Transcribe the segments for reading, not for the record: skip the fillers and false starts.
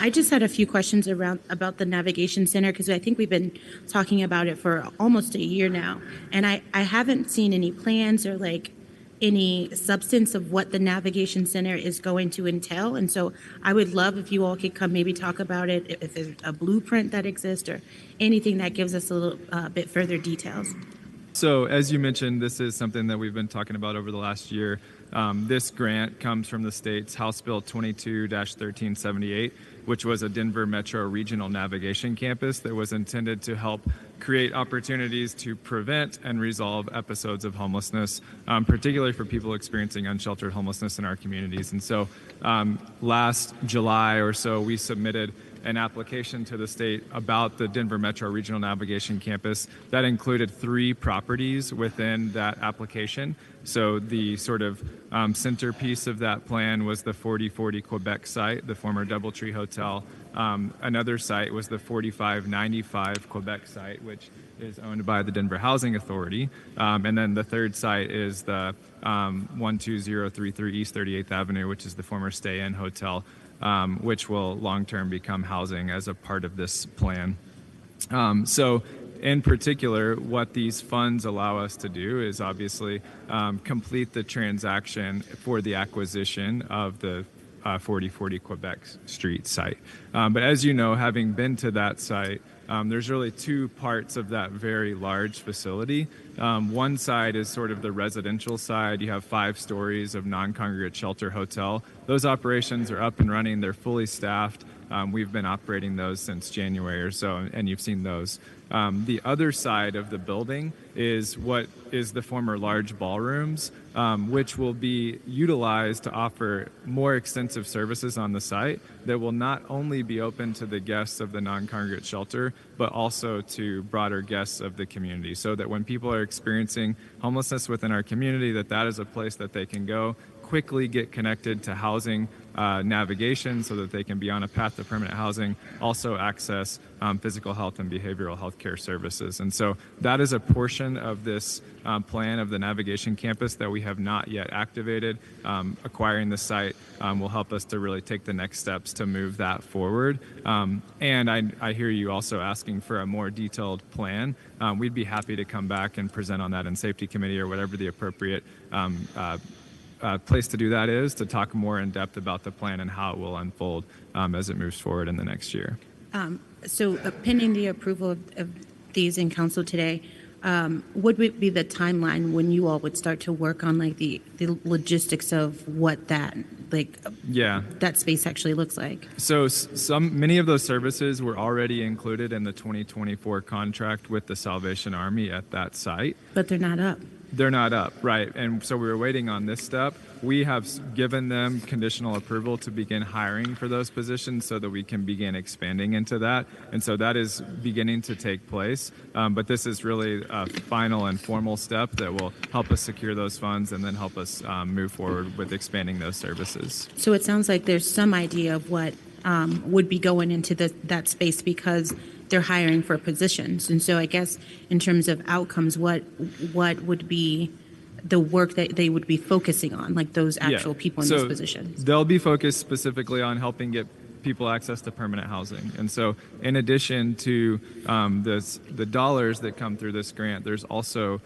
I just had a few questions about the navigation center because I think we've been talking about it for almost a year now, and I haven't seen any plans or like any substance of what the navigation center is going to entail. And so I would love if you all could come maybe talk about it, if there's a blueprint that exists or anything that gives us a little bit further details. So as you mentioned, this is something that we've been talking about over the last year. This grant comes from the state's House Bill 22-1378, which was a Denver Metro Regional Navigation Campus that was intended to help create opportunities to prevent and resolve episodes of homelessness, particularly for people experiencing unsheltered homelessness in our communities. And so last July or so, we submitted an application to the state about the Denver Metro Regional Navigation Campus that included 3 properties within that application. So the sort of centerpiece of that plan was the 4040 Quebec site, the former Doubletree Hotel. Another site was the 4595 Quebec site, which is owned by the Denver Housing Authority. And then the third site is the 12033 East 38th Avenue, which is the former Stay Inn Hotel, which will long-term become housing as a part of this plan. So in particular, what these funds allow us to do is obviously complete the transaction for the acquisition of the 4040 Quebec Street site. But as you know, having been to that site, there's really 2 parts of that very large facility. One side is sort of the residential side. You have 5 stories of non-congregate shelter hotel. Those operations are up and running. They're fully staffed. We've been operating those since January or so, and you've seen those. The other side of the building is what is the former large ballrooms, which will be utilized to offer more extensive services on the site that will not only be open to the guests of the non-congregate shelter, but also to broader guests of the community, so that when people are experiencing homelessness within our community, that is a place that they can go, quickly get connected to housing navigation so that they can be on a path to permanent housing, also access physical health and behavioral health care services. And so that is a portion of this plan of the navigation campus that we have not yet activated. Acquiring the site will help us to really take the next steps to move that forward. And I hear you also asking for a more detailed plan. We'd be happy to come back and present on that in safety committee or whatever the appropriate place to do that is, to talk more in depth about the plan and how it will unfold as it moves forward in the next year. So pending the approval of these in council today, what would be the timeline when you all would start to work on like the logistics of what that that space actually looks like? So many of those services were already included in the 2024 contract with the Salvation Army at that site. But they're not up. They're not up, right. And so we were waiting on this step. We have given them conditional approval to begin hiring for those positions so that we can begin expanding into that. And so that is beginning to take place. But this is really a final and formal step that will help us secure those funds and then help us move forward with expanding those services. So it sounds like there's some idea of what would be going into that space because they're hiring for positions. And so I guess in terms of outcomes, what would be the work that they would be focusing on, like those actual people in those positions? They'll be focused specifically on helping get people access to permanent housing. And so in addition to the dollars that come through this grant, there's also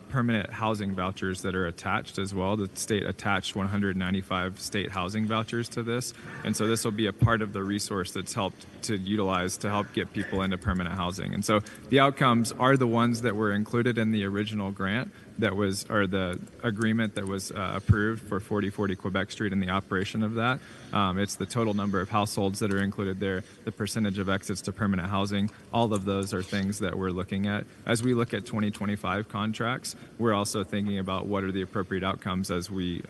permanent housing vouchers that are attached as well. The state attached 195 state housing vouchers to this. And so this will be a part of the resource that's helped to utilize to help get people into permanent housing. And so the outcomes are the ones that were included in the original grant or the agreement that was approved for 4040 Quebec Street and the operation of that. It's the total number of households that are included there, the percentage of exits to permanent housing. All of those are things that we're looking at. As we look at 2025 contracts, we're also thinking about what are the appropriate outcomes as we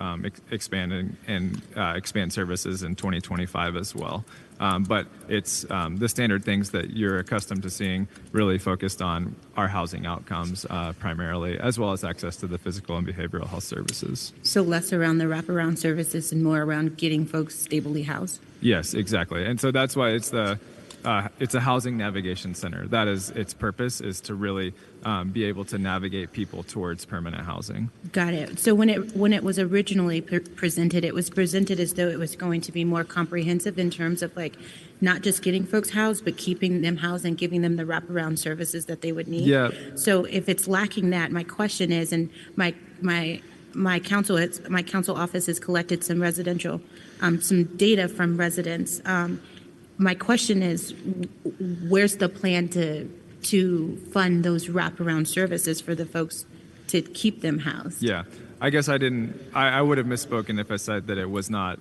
expand and expand services in 2025 as well. But it's the standard things that you're accustomed to seeing, really focused on our housing outcomes primarily, as well as access to the physical and behavioral health services. So less around the wraparound services and more around getting folks stably housed? Yes, exactly. And so that's why it's the it's a housing navigation center. That is its purpose, is to really be able to navigate people towards permanent housing. Got it. So when it was originally presented, it was presented as though it was going to be more comprehensive in terms of like not just getting folks housed, but keeping them housed and giving them the wraparound services that they would need. Yeah. So if it's lacking that, my question is, and my council office has collected some some data from residents. My question is, where's the plan to fund those wraparound services for the folks to keep them housed? Yeah. I guess I would have misspoken if I said that it was not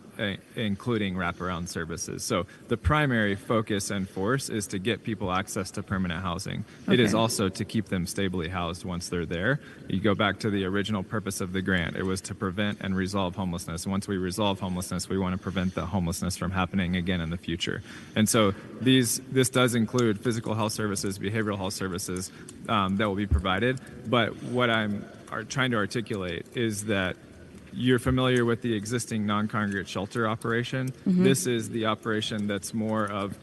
including wraparound services. So the primary focus and force is to get people access to permanent housing. Okay. It is also to keep them stably housed once they're there. You go back to the original purpose of the grant. It was to prevent and resolve homelessness. Once we resolve homelessness, we want to prevent the homelessness from happening again in the future. And so this does include physical health services, behavioral health services that will be provided. But what I'm trying to articulate is that you're familiar with the existing non-congregate shelter operation. Mm-hmm. This is the operation that's more of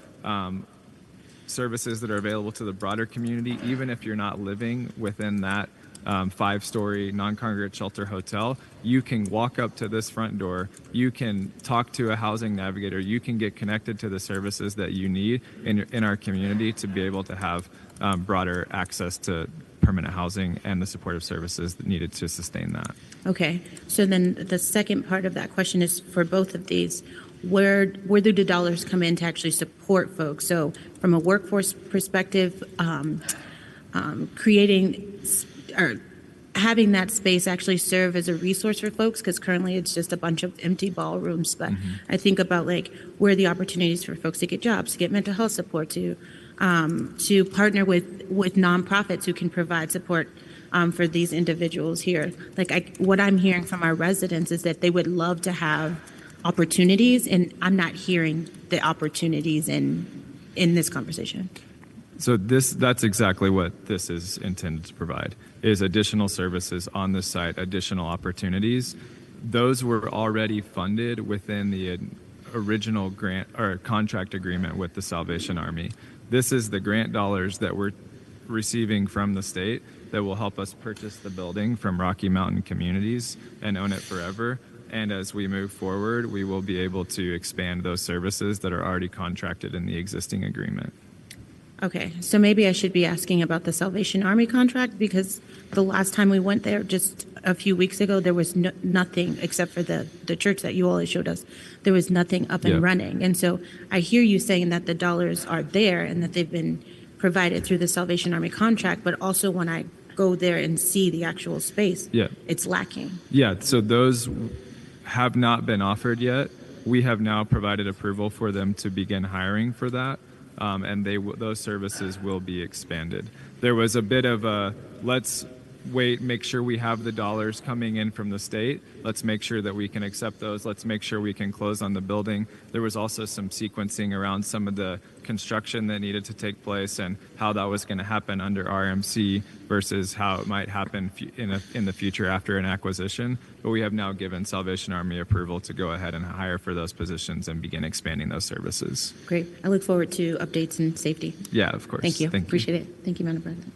services that are available to the broader community, even if you're not living within that 5-story non-congregate shelter hotel. You can walk up to this front door, you can talk to a housing navigator, you can get connected to the services that you need in our community to be able to have broader access to permanent housing and the supportive services that needed to sustain that. Okay. So then the second part of that question is for both of these, where do the dollars come in to actually support folks? So from a workforce perspective, creating or having that space actually serve as a resource for folks, because currently it's just a bunch of empty ballrooms. But mm-hmm. I think about like where are the opportunities for folks to get jobs, to get mental health support, to partner with nonprofits who can provide support for these individuals here. Like what I'm hearing from our residents is that they would love to have opportunities, and I'm not hearing the opportunities in this conversation. So that's exactly what this is intended to provide, is additional services on the site, additional opportunities. Those were already funded within the original grant or contract agreement with the Salvation Army. This is the grant dollars that we're receiving from the state that will help us purchase the building from Rocky Mountain Communities and own it forever. And as we move forward, we will be able to expand those services that are already contracted in the existing agreement. Okay, so maybe I should be asking about the Salvation Army contract, because the last time we went there, just a few weeks ago, there was nothing except for the church that you all showed us. There was nothing up and running. And so I hear you saying that the dollars are there and that they've been provided through the Salvation Army contract, but also when I go there and see the actual space, it's lacking. Yeah, so those have not been offered yet. We have now provided approval for them to begin hiring for that. And those services will be expanded. There was a bit of a let's wait, make sure we have the dollars coming in from the state. Let's make sure that we can accept those. Let's make sure we can close on the building. There was also some sequencing around some of the construction that needed to take place and how that was going to happen under RMC versus how it might happen in the future after an acquisition. But we have now given Salvation Army approval to go ahead and hire for those positions and begin expanding those services. Great. I look forward to updates in safety. Yeah, of course. Thank you. Appreciate it. Thank you, Madam President.